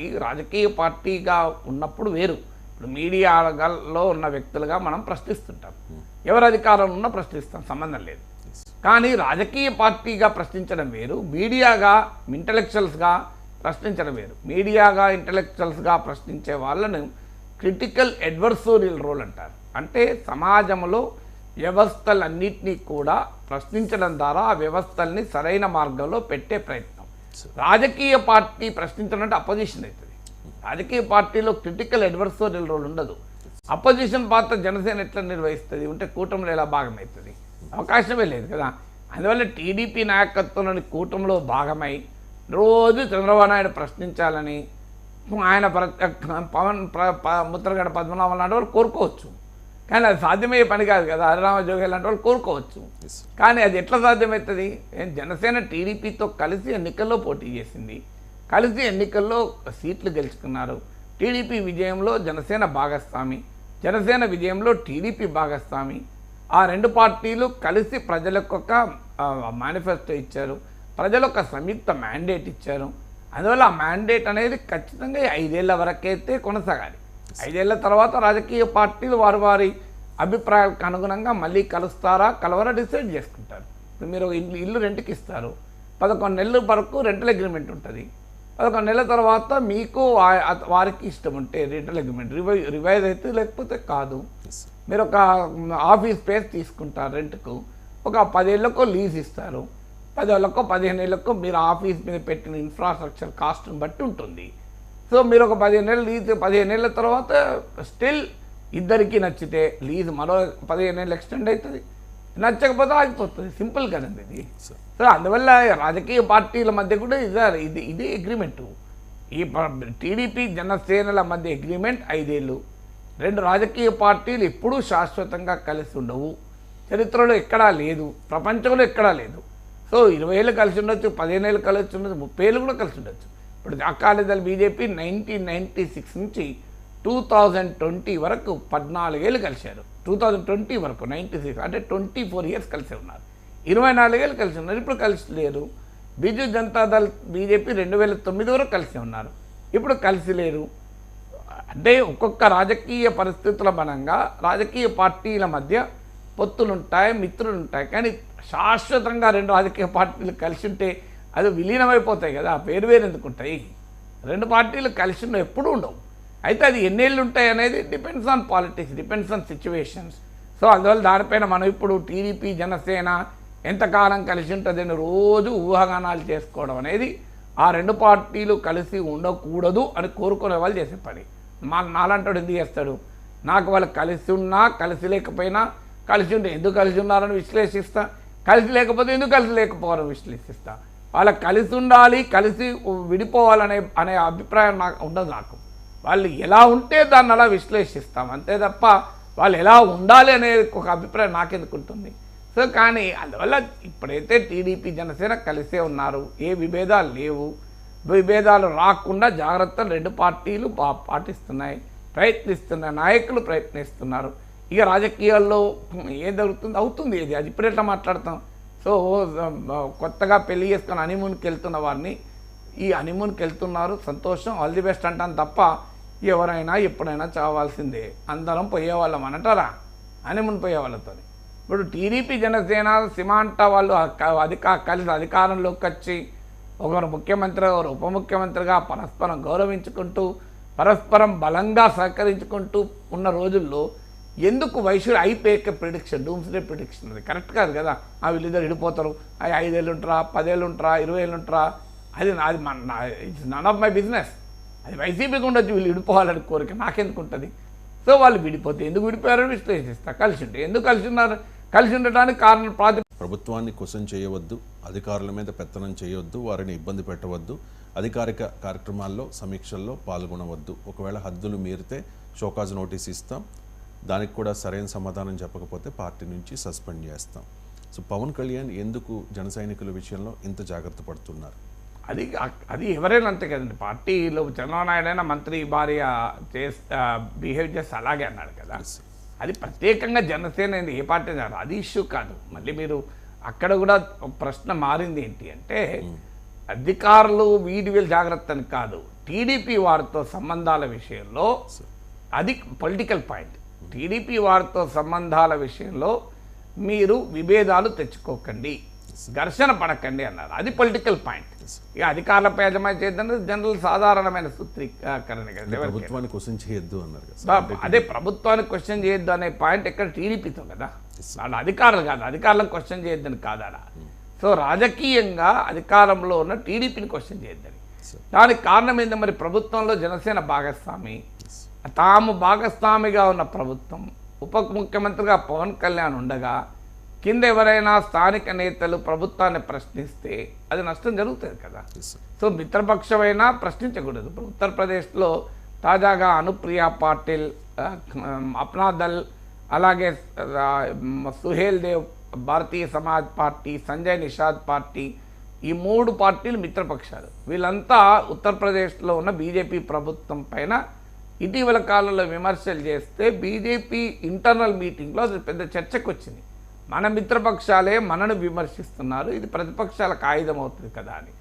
ఈ రాజకీయ పార్టీగా ఉన్నప్పుడు వేరు. ఇప్పుడు మీడియాలో ఉన్న వ్యక్తులుగా మనం ప్రశ్నిస్తుంటాం, ఎవరు అధికారంలో ఉన్నా ప్రశ్నిస్తాం, సంబంధం లేదు. కానీ రాజకీయ పార్టీగా ప్రశ్నించడం వేరు, మీడియాగా ఇంటలెక్చువల్స్గా ప్రశ్నించడం వేరు. మీడియాగా ఇంటలెక్చువల్స్గా ప్రశ్నించే వాళ్ళను క్రిటికల్ అడ్వర్సోరియల్ రోల్ అంటారు. అంటే సమాజంలో వ్యవస్థలన్నింటినీ కూడా ప్రశ్నించడం ద్వారా ఆ వ్యవస్థల్ని సరైన మార్గంలో పెట్టే ప్రయత్నం. రాజకీయ పార్టీ ప్రశ్నించడం అంటే అపోజిషన్ అవుతుంది. రాజకీయ పార్టీలో క్రిటికల్ అడ్వర్సోరియల్ రోల్ ఉండదు. అపోజిషన్ పాత్ర జనసేన ఎట్లా నిర్వహిస్తుంది ఉంటే కూటమిలో ఎలా భాగమవుతుంది? అవకాశమే లేదు కదా. అందువల్ల టీడీపీ నాయకత్వంలోని కూటమిలో భాగమై రోజు చంద్రబాబు నాయుడు ప్రశ్నించాలని ఆయన ముద్రగడ పద్మనాభం లాంటి వాళ్ళు కోరుకోవచ్చు, కానీ అది సాధ్యమయ్యే పని కాదు కదా. హరిరామ జోగి లాంటి వాళ్ళు కోరుకోవచ్చు, కానీ అది ఎట్లా సాధ్యమవుతుంది? జనసేన టీడీపీతో కలిసి ఎన్నికల్లో పోటీ చేసింది, కలిసి ఎన్నికల్లో సీట్లు గెలుచుకున్నారు. టీడీపీ విజయంలో జనసేన భాగస్వామి, జనసేన విజయంలో టీడీపీ భాగస్వామి. ఆ రెండు పార్టీలు కలిసి ప్రజలకు ఒక మేనిఫెస్టో ఇచ్చారు, ప్రజలు ఒక సంయుక్త మ్యాండేట్ ఇచ్చారు. అందువల్ల ఆ మ్యాండేట్ అనేది ఖచ్చితంగా 5 ఏళ్ల వరకైతే కొనసాగాలి. 5 ఏళ్ల తర్వాత రాజకీయ పార్టీలు వారి వారి అభిప్రాయాలకు అనుగుణంగా మళ్ళీ కలుస్తారా కలవరా డిసైడ్ చేసుకుంటారు. మీరు ఇల్లు రెంట్కి ఇస్తారు, 11 నెలల వరకు రెంటల్ అగ్రిమెంట్ ఉంటుంది. 11 నెలల తర్వాత మీకు వారికి ఇష్టం ఉంటే రెంటల్ అగ్రిమెంట్ రివైజ్ అయితే, లేకపోతే కాదు. మీరు ఒక ఆఫీస్ స్పేస్ తీసుకుంటారు రెంట్కు, ఒక 10 ఏళ్ళకో లీజ్ ఇస్తారు, 10 ఏళ్ళకో 15 ఏళ్ళకో మీరు ఆఫీస్ మీద పెట్టిన ఇన్ఫ్రాస్ట్రక్చర్ కాస్ట్ని బట్టి ఉంటుంది. సో మీరు ఒక 15 ఏళ్ళు లీజ్, 15 ఏళ్ళ తర్వాత స్టిల్ ఇద్దరికి నచ్చితే లీజ్ మరో 15 ఏళ్ళు ఎక్స్టెండ్ అవుతుంది, నచ్చకపోతే ఆగిపోతుంది. సింపుల్ కదండి ఇది. సో అందువల్ల రాజకీయ పార్టీల మధ్య కూడా ఇది అగ్రిమెంటు. ఈ టీడీపీ జనసేనల మధ్య అగ్రిమెంట్ 5 ఏళ్ళు. రెండు రాజకీయ పార్టీలు ఎప్పుడూ శాశ్వతంగా కలిసి ఉండవు, చరిత్రలో ఎక్కడా లేదు, ప్రపంచంలో ఎక్కడా లేదు. సో 20 ఏళ్ళు కలిసి ఉండొచ్చు, 15 ఏళ్ళు కలిసి ఉండొచ్చు, 30 ఏళ్ళు కూడా కలిసి ఉండొచ్చు. ఇప్పుడు అకాలీదళ బీజేపీ 1996 నుంచి 2020 వరకు 14 ఏళ్ళు కలిశారు. 2020 వరకు 96 అంటే 24 ఇయర్స్ కలిసి ఉన్నారు. 24 ఏళ్ళు కలిసి ఉన్నారు, ఇప్పుడు కలిసి లేరు. బిజు జనతాదళ్ బీజేపీ 2009 వరకు కలిసి ఉన్నారు, ఇప్పుడు కలిసి లేరు. అంటే ఒక్కొక్క రాజకీయ పరిస్థితుల బలంగా రాజకీయ పార్టీల మధ్య పొత్తులుంటాయి, మిత్రులుంటాయి. కానీ శాశ్వతంగా రెండు రాజకీయ పార్టీలు కలిసి ఉంటే అది విలీనమైపోతాయి కదా, పేరు వేరు ఎందుకు ఉంటాయి? రెండు పార్టీలు కలిసి ఉన్న ఎప్పుడూ ఉండవు. అయితే అది ఎన్నేళ్ళు ఉంటాయి అనేది depends on politics, depends on situations. So అందువల్ల దానిపైన మనం ఇప్పుడు టీడీపీ జనసేన ఎంతకాలం కలిసి ఉంటుందని రోజు ఊహాగానాలు చేసుకోవడం అనేది ఆ రెండు పార్టీలు కలిసి ఉండకూడదు అని కోరుకునే వాళ్ళు చేసే పని. నాలంటాడు ఎందుకు చేస్తాడు? నాకు వాళ్ళు కలిసి ఉన్నా కలిసి లేకపోయినా, కలిసి ఉంటే ఎందుకు కలిసి ఉన్నారని విశ్లేషిస్తా, కలిసి లేకపోతే ఎందుకు కలిసి లేకపోవాలని విశ్లేషిస్తా. వాళ్ళకి కలిసి ఉండాలి, కలిసి విడిపోవాలనే అభిప్రాయం నాకు ఉండదు. నాకు వాళ్ళు ఎలా ఉంటే దాన్ని అలా విశ్లేషిస్తాం అంతే తప్ప వాళ్ళు ఎలా ఉండాలి అనే ఒక అభిప్రాయం నాకెందుకు ఉంటుంది? సో కానీ అందువల్ల ఇప్పుడైతే టీడీపీ జనసేన కలిసే ఉన్నారు, ఏ విభేదాలు లేవు. విభేదాలు రాకుండా జాగ్రత్తలు రెండు పార్టీలు పాటిస్తున్నాయి, ప్రయత్నిస్తున్నాయి, నాయకులు ప్రయత్నిస్తున్నారు. ఇక రాజకీయాల్లో ఏం జరుగుతుంది అవుతుంది, అది ఇప్పుడు ఎట్లా మాట్లాడతాం? సో కొత్తగా పెళ్లి చేసుకుని హనీమూన్కి వెళ్తున్న వారిని ఈ హనీమూన్కి వెళ్తున్నారు, సంతోషం, ఆల్ ది బెస్ట్ అంటాను తప్ప ఎవరైనా ఎప్పుడైనా చావాల్సిందే, అందరం పోయేవాళ్ళం అంటారా హనీమూన్ పోయే వాళ్ళతో? ఇప్పుడు టీడీపీ జనసేన సిమాంట వాళ్ళు కలిసి అధికారంలోకి వచ్చి ఒకరు ముఖ్యమంత్రి ఒకరు ఉప ముఖ్యమంత్రిగా పరస్పరం గౌరవించుకుంటూ పరస్పరం బలంగా సహకరించుకుంటూ ఉన్న రోజుల్లో ఎందుకు వైశ్యుడు ఐపేక ప్రిడిక్షన్, డూమ్స్డే ప్రిడిక్షన్ అది కరెక్ట్ కాదు కదా. వీళ్ళిద్దరు విడిపోతారు, 5 ఏళ్ళు ఉంటారా, 10 ఏళ్ళు ఉంటారా, 20 ఏళ్ళు ఉంటారా, అది it's none of my business. అది వైసీపీకి ఉండొచ్చు, వీళ్ళు విడిపోవాలని కోరిక నాకెందుకు ఉంటుంది? సో వాళ్ళు విడిపోతే ఎందుకు విడిపోయారని విశ్లేషిస్తా. కలిసి ఉంటే ఎందుకు కలిసి ఉన్నారు, కలిసి ఉండటానికి కారణం ప్రభుత్వాన్ని క్వశ్చన్ చేయవద్దు, అధికారుల మీద పెత్తనం చేయవద్దు, వారిని ఇబ్బంది పెట్టవద్దు, అధికారిక కార్యక్రమాల్లో సమీక్షల్లో పాల్గొనవద్దు, ఒకవేళ హద్దులు మీరితే షోకాజ్ నోటీస్ ఇస్తాం, దానికి కూడా సరైన సమాధానం చెప్పకపోతే పార్టీ నుంచి సస్పెండ్ చేస్తాం. సో పవన్ కళ్యాణ్ ఎందుకు జన సైనికుల విషయంలో ఇంత జాగ్రత్త పడుతున్నారు? అది ఎవరైనా అంతే కదండి. పార్టీలో చంద్రబాబు నాయుడు అయినా మంత్రి భార్య బిహేవ్ చేస్తే అలాగే అన్నాడు కదా. అది ప్రత్యేకంగా జనసేన ఏ పార్టీ అది ఇష్యూ కాదు. మళ్ళీ మీరు అక్కడ కూడా ప్రశ్న మారింది ఏంటి అంటే అధికారులు వీళ్ళు జాగ్రత్త అని కాదు, టీడీపీ వారితో సంబంధాల విషయంలో అది పొలిటికల్ పాయింట్. టీడీపీ వారితో సంబంధాల విషయంలో మీరు విభేదాలు తెచ్చుకోకండి, ఘర్షణ పడకండి అన్నారు. అది పొలిటికల్ పాయింట్. ఇక అధికారులపై యజమాని చేద్దని జనరల్ సాధారణమైన సూత్రీకరణ కదా. ప్రభుత్వాన్ని క్వశ్చన్ చేయొద్దు అన్నారు కదా. అదే ప్రభుత్వాన్ని క్వశ్చన్ చేయొద్దు అనే పాయింట్ ఎక్కడ టీడీపీతో కదా, వాళ్ళ అధికారులు కాదు, అధికారులను క్వశ్చన్ చేయొద్దని కాదా. సో రాజకీయంగా అధికారంలో ఉన్న టీడీపీని క్వశ్చన్ చేయొద్దని. దానికి కారణం ఏంది? మరి ప్రభుత్వంలో జనసేన భాగస్వామి, తాము భాగస్వామిగా ఉన్న ప్రభుత్వం, ఉప ముఖ్యమంత్రిగా పవన్ కళ్యాణ్ ఉండగా కింద ఎవరైనా స్థానిక నేతలు ప్రభుత్వాన్ని ప్రశ్నిస్తే అది నష్టం జరుగుతుంది కదా. సో మిత్రపక్షమైనా ప్రశ్నించకూడదు. ఇప్పుడు ఉత్తరప్రదేశ్లో తాజాగా అనుప్రియ పాటిల్, అప్నాదల్, అలాగే సుహేల్ దేవ్ భారతీయ సమాజ్ పార్టీ, సంజయ్ నిషాద్ పార్టీ, ఈ 3 పార్టీలు మిత్రపక్షాలు. వీళ్ళంతా ఉత్తరప్రదేశ్లో ఉన్న బీజేపీ ప్రభుత్వం పైన ఇటీవల కాలంలో విమర్శలు చేస్తే బీజేపీ ఇంటర్నల్ మీటింగ్లో అది పెద్ద చర్చకు వచ్చింది. మన మిత్రపక్షాలే మనను విమర్శిస్తున్నారు, ఇది ప్రతిపక్షాలకు ఆయుధం అవుతుంది కదా అని.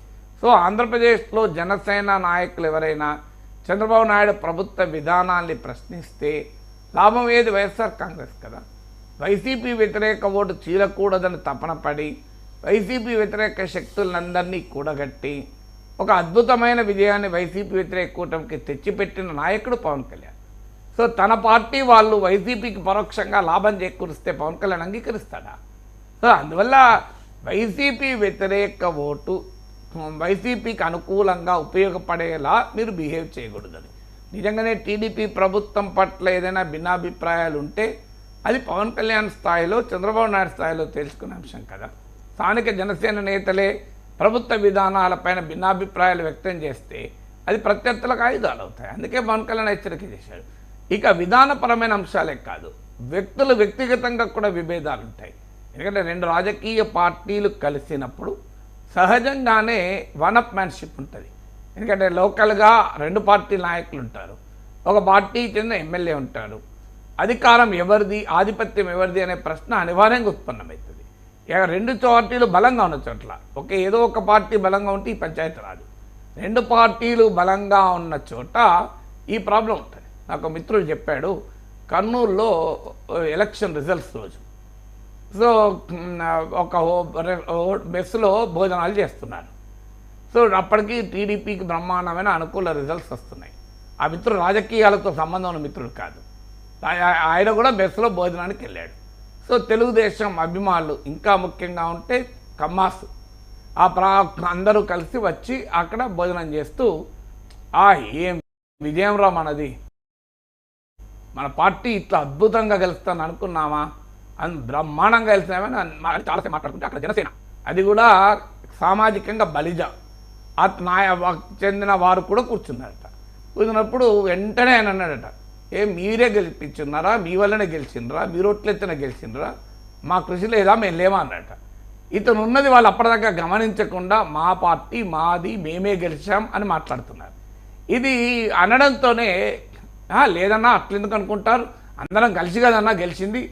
సో ఆంధ్రప్రదేశ్లో జనసేన నాయకులు ఎవరైనా చంద్రబాబు నాయుడు ప్రభుత్వ విధానాల్ని ప్రశ్నిస్తే లాభం ఏది? వైఎస్ఆర్ కాంగ్రెస్ కదా. వైసీపీ వ్యతిరేక ఓటు చీలకూడదని తపన పడి వైసీపీ వ్యతిరేక శక్తులందరినీ కూడగట్టి ఒక అద్భుతమైన విజయాన్ని వైసీపీ వ్యతిరేక కూటమికి తెచ్చిపెట్టిన నాయకుడు పవన్ కళ్యాణ్. సో తన పార్టీ వాళ్ళు వైసీపీకి పరోక్షంగా లాభం చేకూరిస్తే పవన్ కళ్యాణ్ అంగీకరిస్తాడా? సో అందువల్ల వైసీపీ వ్యతిరేక ఓటు వైసీపీకి అనుకూలంగా ఉపయోగపడేలా మీరు బిహేవ్ చేయకూడదని. నిజంగానే టీడీపీ ప్రభుత్వం పట్ల ఏదైనా భిన్నాభిప్రాయాలు ఉంటే అది పవన్ కళ్యాణ్ స్థాయిలో, చంద్రబాబు నాయుడు స్థాయిలో తెలుసుకునే అంశం కదా. స్థానిక జనసేన నేతలే ప్రభుత్వ విధానాలపైన భిన్నాభిప్రాయాలు వ్యక్తం చేస్తే అది ప్రత్యర్థులకు ఆయుధాలు అవుతాయి. అందుకే పవన్ కళ్యాణ్ హెచ్చరిక చేశాడు. ఇక విధానపరమైన అంశాలే కాదు, వ్యక్తులు వ్యక్తిగతంగా కూడా విభేదాలు ఉంటాయి. ఎందుకంటే 2 రాజకీయ పార్టీలు కలిసినప్పుడు సహజంగానే వన్ అప్ మ్యాన్షిప్ ఉంటుంది. ఎందుకంటే లోకల్గా 2 పార్టీ నాయకులు ఉంటారు, ఒక పార్టీ చెందిన ఎమ్మెల్యే ఉంటారు. అధికారం ఎవరిది, ఆధిపత్యం ఎవరిది అనే ప్రశ్న అనివార్యంగా ఉత్పన్నమవుతుంది. ఇక 2 పార్టీలు బలంగా ఉన్న చోట్ల ఏదో ఒక పార్టీ బలంగా ఉంటే ఈ పంచాయతీ రాదు. 2 పార్టీలు బలంగా ఉన్న చోట ఈ ప్రాబ్లం ఉంటుంది. నాకు మిత్రుడు చెప్పాడు, కర్నూలులో ఎలక్షన్ రిజల్ట్స్ రోజు సో ఒక మెస్సులో భోజనాలు చేస్తున్నారు. సో అప్పటికి టీడీపీకి బ్రహ్మాండమైన అనుకూల రిజల్ట్స్ వస్తున్నాయి. ఆ మిత్రుడు రాజకీయాలతో సంబంధం ఉన్న మిత్రుడు కాదు, ఆయన కూడా మెస్సులో భోజనానికి వెళ్ళాడు. సో తెలుగుదేశం అభిమానులు, ఇంకా ముఖ్యంగా ఉంటే కమ్మాసు, అందరూ కలిసి వచ్చి అక్కడ భోజనం చేస్తూ ఏం విజయం రా మనది, మన పార్టీ ఇట్లా అద్భుతంగా గెలుస్తాను అనుకున్నామా, బ్రహ్మాండంగా గెలిచినామని చాలాసేపు మాట్లాడుకుంటే అక్కడ జనసేన, అది కూడా సామాజికంగా బలిజ చెందిన వారు కూడా కూర్చున్నారట. కూర్చున్నప్పుడు వెంటనే ఆయన అన్నాడట, మీరే గెలిపించున్నారా, మీ వల్లనే గెలిచిండ్రా, మీరు ఓట్లెత్తిన గెలిచిండ్రా, మా కృషి లేదా, మేము లేమా అన్నట. ఇతను ఉన్నది వాళ్ళు అప్పటిదాకా గమనించకుండా మా పార్టీ మాది, మేమే గెలిచాం అని మాట్లాడుతున్నారు. ఇది అనడంతోనే లేదన్నా అట్లెందుకు అనుకుంటారు, అందరం కలిసి కదన్నా గెలిచింది,